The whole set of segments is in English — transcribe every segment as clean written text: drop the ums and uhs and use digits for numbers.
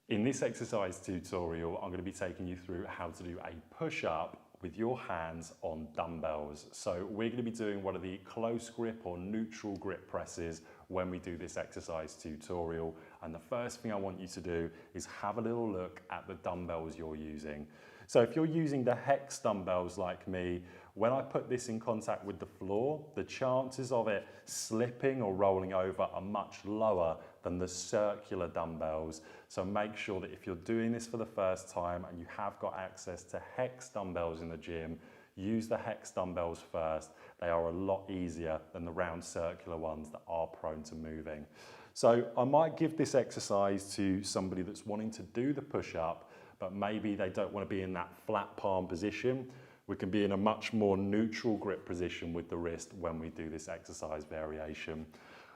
In this exercise tutorial, I'm going to be taking you through how to do a push-up with your hands on dumbbells. So we're going to be doing one of the close grip or neutral grip presses when we do this exercise tutorial. And the first thing I want you to do is have a little look at the dumbbells you're using. So if you're using the hex dumbbells like me, when I put this in contact with the floor, the chances of it slipping or rolling over are much lower than the circular dumbbells. So make sure that if you're doing this for the first time and you have got access to hex dumbbells in the gym, use the hex dumbbells first. They are a lot easier than the round circular ones that are prone to moving. So I might give this exercise to somebody that's wanting to do the push-up, but maybe they don't want to be in that flat palm position. We can be in a much more neutral grip position with the wrist when we do this exercise variation.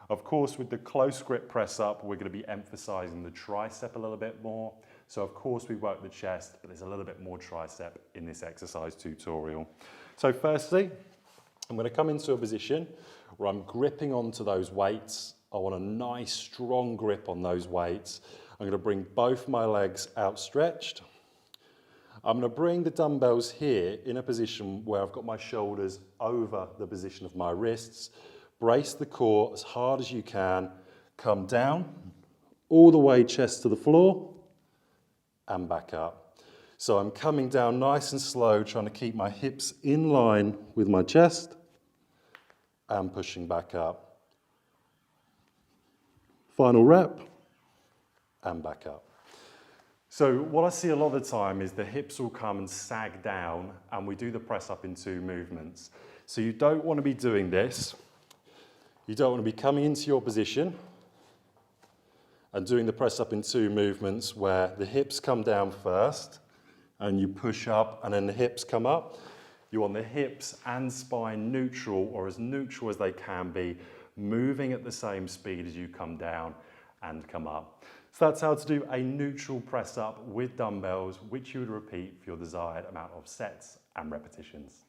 Of course, with the close grip press up, we're going to be emphasizing the tricep a little bit more. So of course we work the chest, but there's a little bit more tricep in this exercise tutorial. So firstly, I'm going to come into a position where I'm gripping onto those weights. I want a nice strong grip on those weights. I'm going to bring both my legs outstretched. I'm going to bring the dumbbells here in a position where I've got my shoulders over the position of my wrists. Brace the core as hard as you can. Come down, all the way chest to the floor, and back up. So I'm coming down nice and slow, trying to keep my hips in line with my chest, and pushing back up. Final rep, and back up. So what I see a lot of the time is the hips will come and sag down and we do the press up in two movements. So you don't want to be doing this. You don't want to be coming into your position and doing the press up in two movements where the hips come down first and you push up and then the hips come up. You want the hips and spine neutral, or as neutral as they can be, moving at the same speed as you come down and come up. So that's how to do a neutral press up with dumbbells, which you would repeat for your desired amount of sets and repetitions.